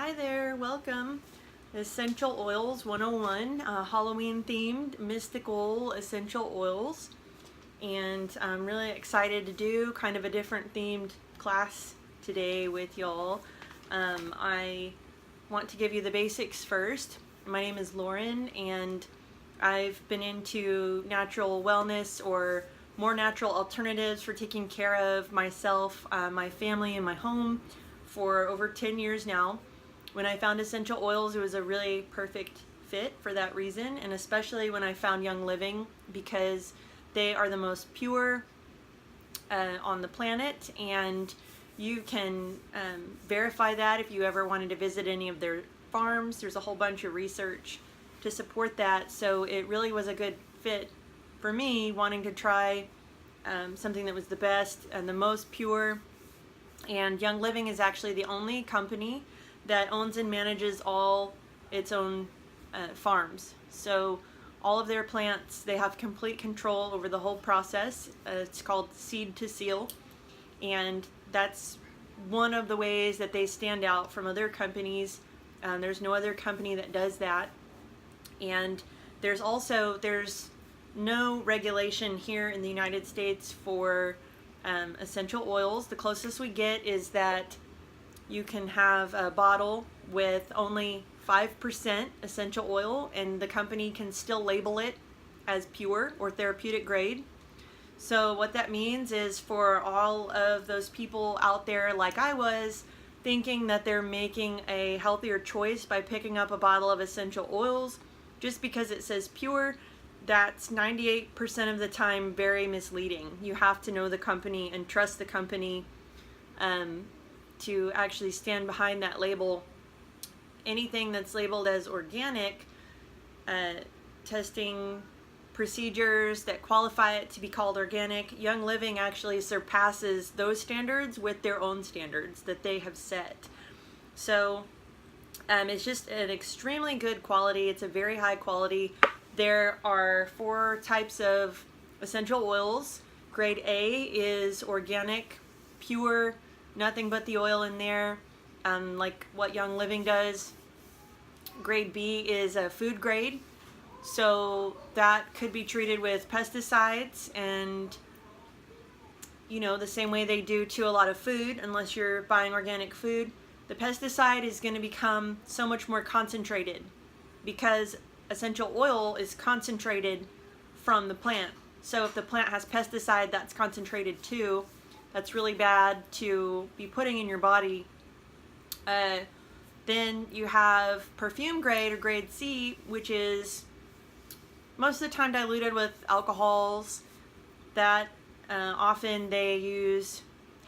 Hi there, welcome. Essential Oils 101, Halloween themed mystical essential oils. And I'm really excited to do kind of a different themed class today with y'all. I want to give you the basics first. My name is Lauren and I've been into natural wellness or more natural alternatives for taking care of myself, my family, and my home for over 10 years now. When I found essential oils, it was a really perfect fit for that reason, and especially when I found Young Living, because they are the most pure on the planet, and you can verify that if you ever wanted to visit any of their farms. There's a whole bunch of research to support that, so it really was a good fit for me, wanting to try something that was the best and the most pure. And Young Living is actually the only company that owns and manages all its own farms. So all of their plants, they have complete control over the whole process. It's called seed to seal, and that's one of the ways that they stand out from other companies. There's no other company that does that. And there's no regulation here in the United States for essential oils. The closest we get is that you can have a bottle with only 5% essential oil, and the company can still label it as pure or therapeutic grade. So what that means is, for all of those people out there like I was, thinking that they're making a healthier choice by picking up a bottle of essential oils just because it says pure, that's 98% of the time very misleading. You have to know the company and trust the company to actually stand behind that label. Anything that's labeled as organic, testing procedures that qualify it to be called organic, Young Living actually surpasses those standards with their own standards that they have set. So it's just an extremely good quality. It's a very high quality. There are 4 types of essential oils. Grade A is organic, pure, nothing but the oil in there, like what Young Living does. Grade B is a food grade, so that could be treated with pesticides, and the same way they do to a lot of food, unless you're buying organic food. The pesticide is going to become so much more concentrated because essential oil is concentrated from the plant. So if the plant has pesticide that's concentrated too, that's really bad to be putting in your body. Then you have perfume grade or grade C, which is most of the time diluted with alcohols. That often they use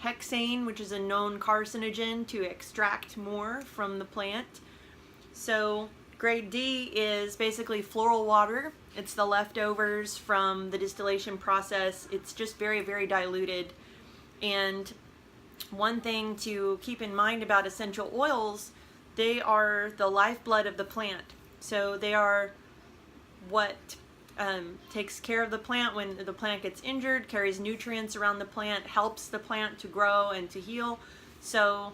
hexane, which is a known carcinogen, to extract more from the plant. So grade D is basically floral water. It's the leftovers from the distillation process. It's just very, very diluted. And one thing to keep in mind about essential oils, they are the lifeblood of the plant. So they are what takes care of the plant when the plant gets injured, carries nutrients around the plant, helps the plant to grow and to heal. So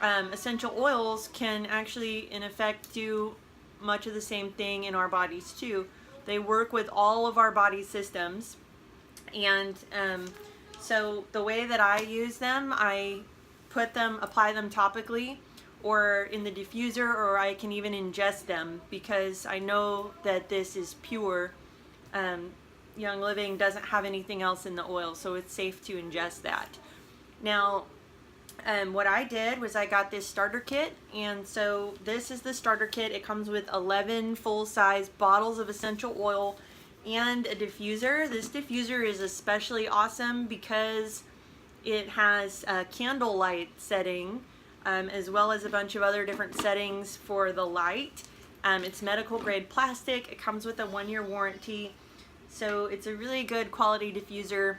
essential oils can actually, in effect, do much of the same thing in our bodies too. They work with all of our body systems, and so the way that I use them, I apply them topically or in the diffuser, or I can even ingest them because I know that this is pure. Young Living doesn't have anything else in the oil, so it's safe to ingest that. Now, what I did was I got this starter kit, and so this is the starter kit. It comes with 11 full-size bottles of essential oil and a diffuser. This diffuser is especially awesome because it has a candlelight setting, as well as a bunch of other different settings for the light. It's medical grade plastic. It comes with a 1-year warranty, so it's a really good quality diffuser.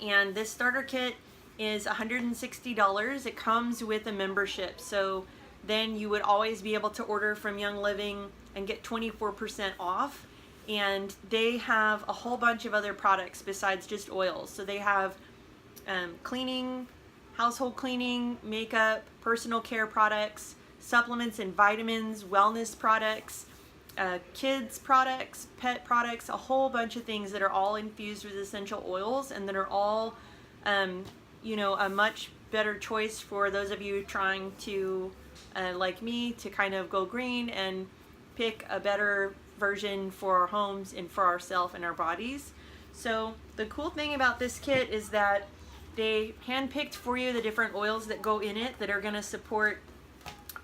And this starter kit is $160. It comes with a membership, so then you would always be able to order from Young Living and get 24% off. And they have a whole bunch of other products besides just oils. So they have cleaning, household cleaning, makeup, personal care products, supplements and vitamins, wellness products, kids products, pet products, a whole bunch of things that are all infused with essential oils and that are all, you know, a much better choice for those of you trying to, like me, to kind of go green and pick a better version for our homes and for ourselves and our bodies. So the cool thing about this kit is that they handpicked for you the different oils that go in it that are going to support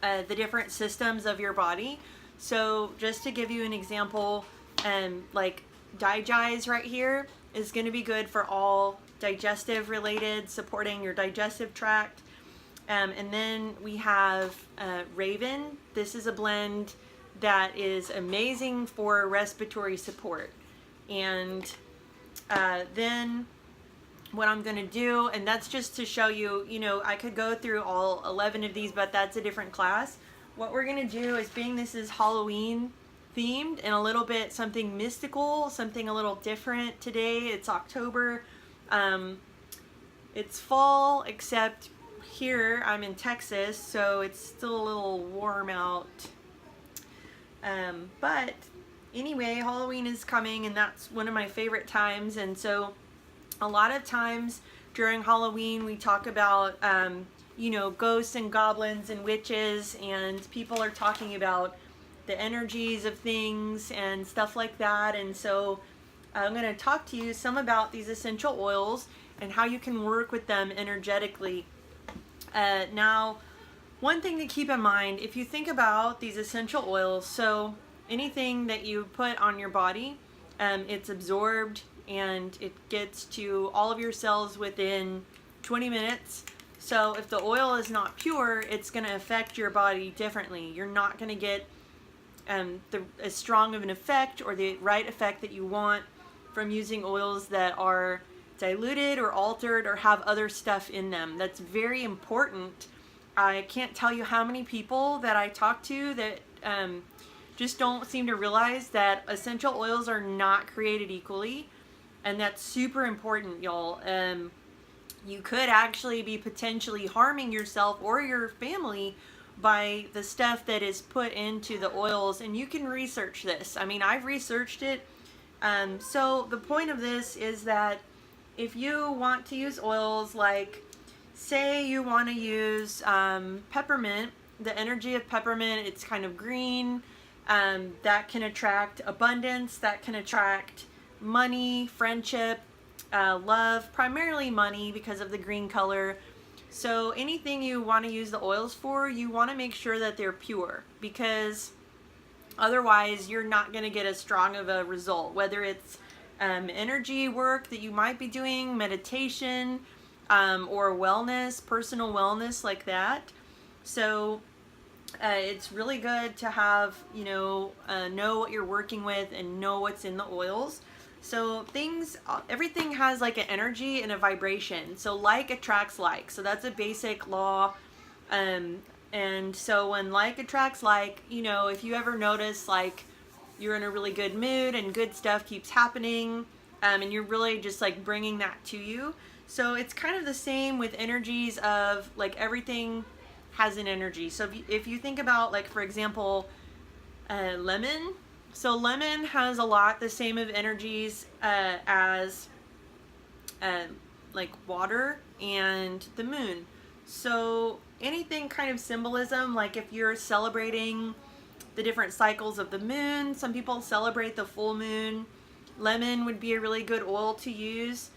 the different systems of your body. So just to give you an example, like Digize right here is going to be good for all digestive related, supporting your digestive tract. And then we have Raven. This is a blend that is amazing for respiratory support. And then what I'm going to do, and that's just to show you, you know, I could go through all 11 of these, but that's a different class. What we're going to do is, being this is Halloween themed and a little bit something mystical, something a little different today. It's October. It's fall, except here I'm in Texas, so it's still a little warm out. But anyway, Halloween is coming, and that's one of my favorite times. And so a lot of times during Halloween we talk about you know, ghosts and goblins and witches, and people are talking about the energies of things and stuff like that. And so I'm going to talk to you some about these essential oils and how you can work with them energetically. Now, one thing to keep in mind, if you think about these essential oils, so anything that you put on your body, it's absorbed and it gets to all of your cells within 20 minutes. So if the oil is not pure, it's going to affect your body differently. You're not going to get as strong of an effect or the right effect that you want from using oils that are diluted or altered or have other stuff in them. That's very important. I can't tell you how many people that I talk to that just don't seem to realize that essential oils are not created equally, and that's super important, y'all. You could actually be potentially harming yourself or your family by the stuff that is put into the oils, and you can research this. I mean, I've researched it. So the point of this is that if you want to use oils, like say you want to use peppermint, the energy of peppermint, it's kind of green, that can attract abundance, that can attract money, friendship, love, primarily money because of the green color. So anything you want to use the oils for, you want to make sure that they're pure, because otherwise you're not going to get as strong of a result, whether it's energy work that you might be doing, meditation, or wellness, personal wellness like that. So it's really good to have, you know what you're working with and know what's in the oils. So everything has like an energy and a vibration. So like attracts like. So that's a basic law. And so when like attracts like, you know, if you ever notice like you're in a really good mood and good stuff keeps happening, and you're really just like bringing that to you. So it's kind of the same with energies of like everything has an energy. So if you think about, like, for example, lemon. So lemon has a lot the same of energies as like water and the moon. So anything kind of symbolism, like if you're celebrating the different cycles of the moon, some people celebrate the full moon. Lemon would be a really good oil to use.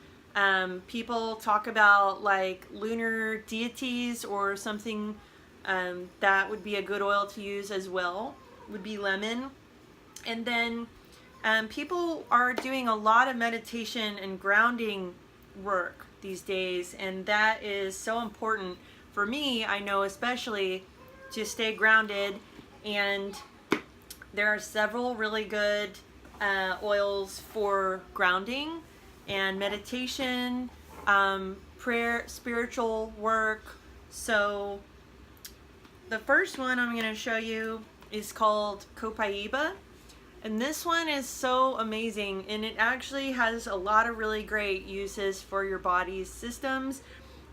People talk about like lunar deities or something, that would be a good oil to use as well, would be lemon. And then people are doing a lot of meditation and grounding work these days, and that is so important for me. I know especially to stay grounded, and there are several really good oils for grounding and meditation, prayer, spiritual work. So the first one I'm going to show you is called Copaiba. And this one is so amazing, and it actually has a lot of really great uses for your body's systems,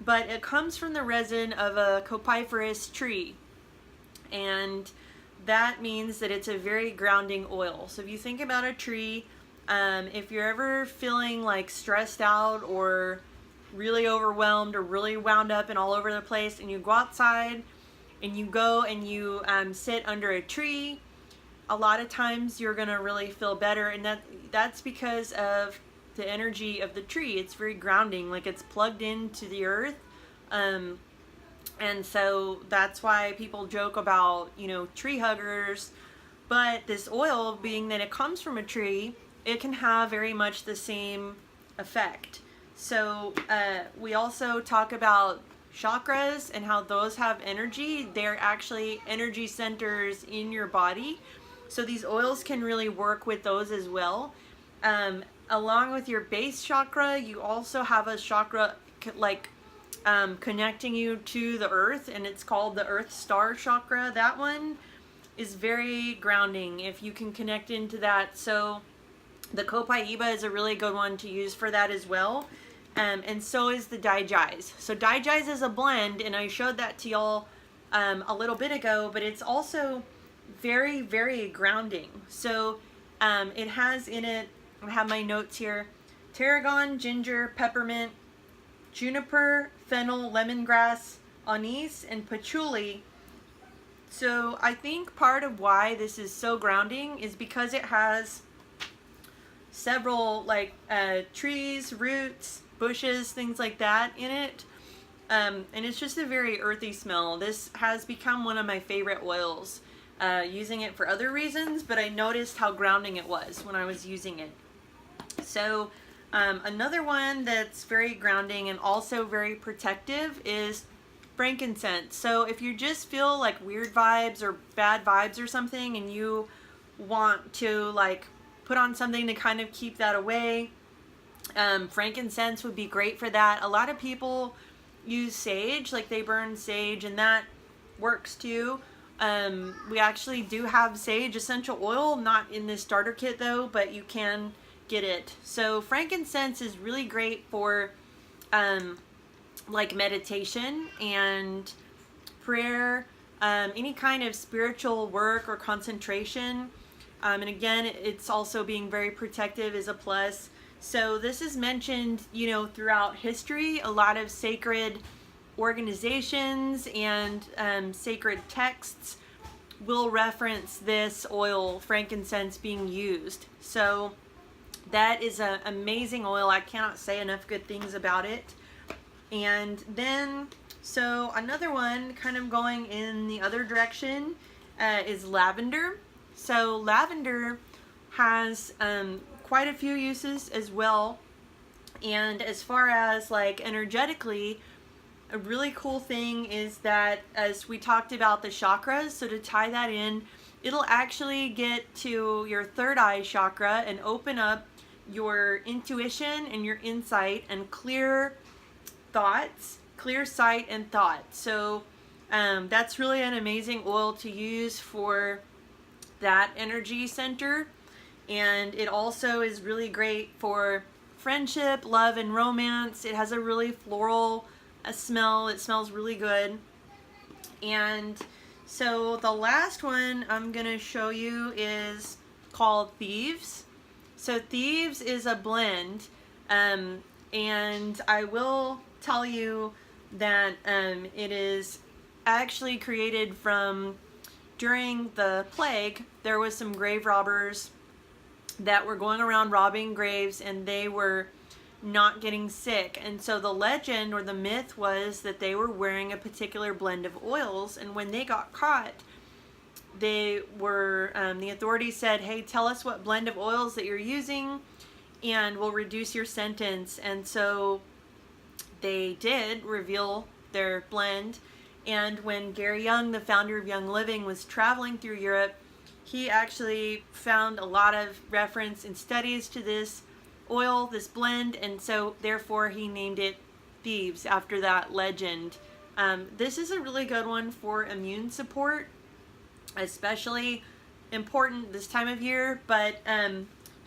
but it comes from the resin of a copaiferous tree. and that means that it's a very grounding oil. So if you think about a tree, if you're ever feeling like stressed out or really overwhelmed or really wound up and all over the place, and you go outside and you go and you sit under a tree, a lot of times you're gonna really feel better, and that's because of the energy of the tree. It's very grounding, like it's plugged into the earth. And so that's why people joke about, tree huggers. But this oil, being that it comes from a tree, it can have very much the same effect. So we also talk about chakras and how those have energy. They're actually energy centers in your body. So these oils can really work with those as well. Along with your base chakra, you also have a chakra connecting you to the earth, and it's called the Earth Star chakra. That one is very grounding if you can connect into that. So the Copaiba is a really good one to use for that as well. And so is the Daijize. So Daijize is a blend, and I showed that to y'all a little bit ago, but it's also very, very grounding. So it has in it, I have my notes here, tarragon, ginger, peppermint, juniper, fennel, lemongrass, anise, and patchouli. So I think part of why this is so grounding is because it has several trees, roots, bushes, things like that in it. And it's just a very earthy smell. This has become one of my favorite oils. Using it for other reasons, but I noticed how grounding it was when I was using it. So another one that's very grounding and also very protective is frankincense. So if you just feel like weird vibes or bad vibes or something, and you want to put on something to kind of keep that away, frankincense would be great for that. A lot of people use sage, they burn sage, and that works too. We actually do have sage essential oil, not in this starter kit though, but you can get it. So frankincense is really great for meditation and prayer, any kind of spiritual work or concentration. And again, it's also being very protective is a plus. So this is mentioned, throughout history. A lot of sacred organizations and sacred texts will reference this oil, frankincense, being used. So that is an amazing oil. I cannot say enough good things about it. And then, so another one kind of going in the other direction is lavender. So lavender has quite a few uses as well. And as far as energetically, a really cool thing is that, as we talked about the chakras, so to tie that in, it'll actually get to your third eye chakra and open up your intuition and your insight and clear thoughts, clear sight and thought. So that's really an amazing oil to use for that energy center. And it also is really great for friendship, love, and romance. It has a really floral smell. It smells really good. And so the last one I'm gonna show you is called Thieves. So Thieves is a blend, and I will tell you that it is actually created from, during the plague, there was some grave robbers that were going around robbing graves, and they were not getting sick. And so the legend or the myth was that they were wearing a particular blend of oils, and when they got caught, they were, the authorities said, hey, tell us what blend of oils that you're using and we'll reduce your sentence. And so they did reveal their blend. And when Gary Young, the founder of Young Living, was traveling through Europe, he actually found a lot of reference and studies to this oil, this blend, and so therefore he named it Thieves after that legend. This is a really good one for immune support, especially important this time of year, but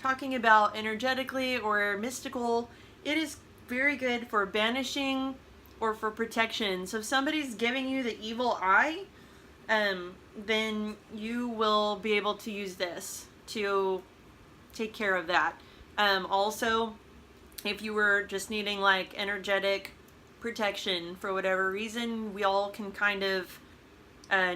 talking about energetically or mystical, it is very good for banishing or for protection. So if somebody's giving you the evil eye, then you will be able to use this to take care of that. Also, if you were just needing like energetic protection for whatever reason, we all can kind of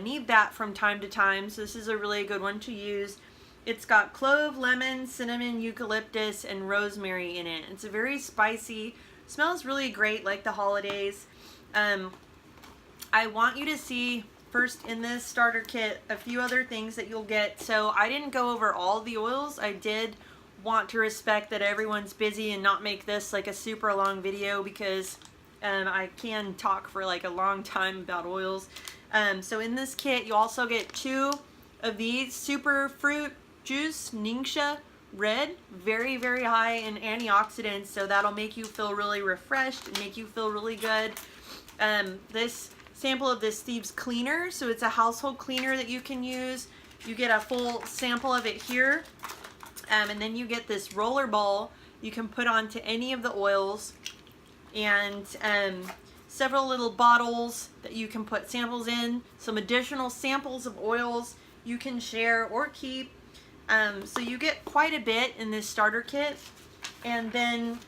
need that from time to time. So this is a really good one to use. It's got clove, lemon, cinnamon, eucalyptus, and rosemary in it. It's a very spicy, smells really great like the holidays. I want you to see first in this starter kit a few other things that you'll get. So I didn't go over all the oils. I did want to respect that everyone's busy and not make this like a super long video, because I can talk for like a long time about oils. So in this kit you also get 2 of these super fruit juice Ningxia red, very high in antioxidants, so that'll make you feel really refreshed and make you feel really good. This sample of this Thieves cleaner, so it's a household cleaner that you can use. You get a full sample of it here, and then you get this roller ball you can put onto any of the oils, and several little bottles that you can put samples in, some additional samples of oils you can share or keep. So you get quite a bit in this starter kit. And then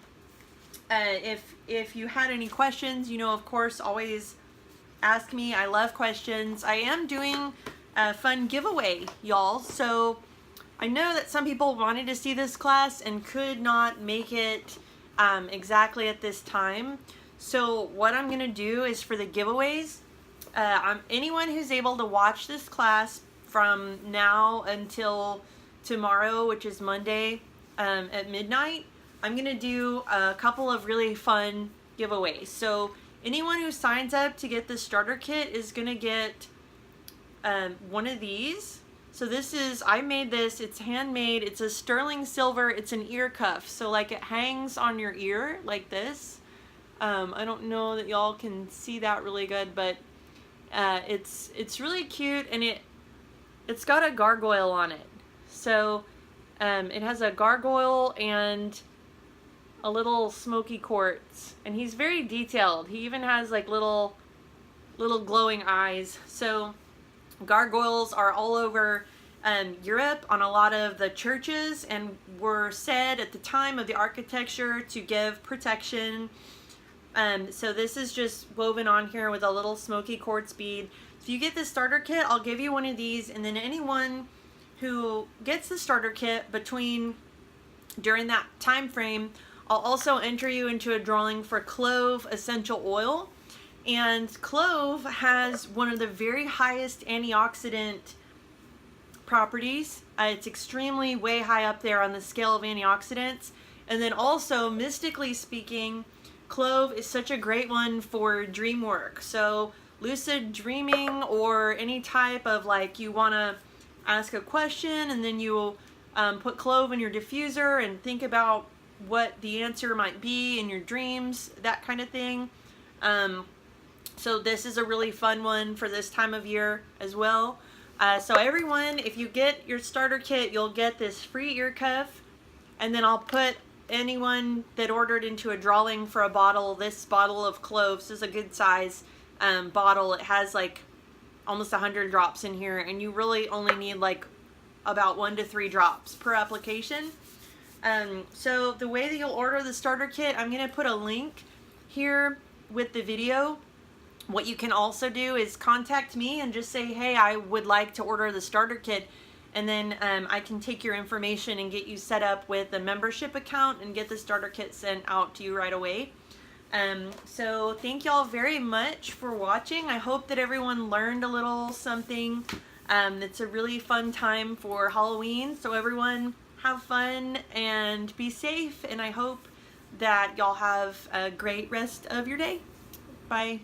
if you had any questions, you know, of course, always ask me. I love questions. I am doing a fun giveaway, y'all. So I know that some people wanted to see this class and could not make it exactly at this time. So what I'm going to do is, for the giveaways, anyone who's able to watch this class from now until tomorrow, which is Monday at midnight, I'm going to do a couple of really fun giveaways. So anyone who signs up to get the starter kit is going to get one of these. So this is, I made this, it's handmade, it's a sterling silver, it's an ear cuff. So like it hangs on your ear like this. I don't know that y'all can see that really good, but it's really cute, and it's got a gargoyle on it. So it has a gargoyle and a little smoky quartz, and he's very detailed. He even has like little glowing eyes. So gargoyles are all over Europe on a lot of the churches, and were said at the time of the architecture to give protection. So this is just woven on here with a little smoky quartz bead. If you get this starter kit, I'll give you one of these, and then anyone who gets the starter kit during that time frame, I'll also enter you into a drawing for clove essential oil. And clove has one of the very highest antioxidant properties. It's extremely way high up there on the scale of antioxidants. And then also, mystically speaking, clove is such a great one for dream work. So lucid dreaming, or any type of like, you want to ask a question and then you put clove in your diffuser and think about what the answer might be in your dreams, that kind of thing. So this is a really fun one for this time of year as well. So everyone, if you get your starter kit, you'll get this free ear cuff, and then I'll put anyone that ordered into a drawing for a bottle. This bottle of cloves is a good size bottle. It has like almost 100 drops in here, and you really only need like about 1 to 3 drops per application. So the way that you'll order the starter kit, I'm going to put a link here with the video. What you can also do is contact me and just say, hey, I would like to order the starter kit, and then I can take your information and get you set up with a membership account and get the starter kit sent out to you right away. So thank y'all very much for watching. I hope that everyone learned a little something. It's a really fun time for Halloween, so everyone have fun and be safe, and I hope that y'all have a great rest of your day. Bye.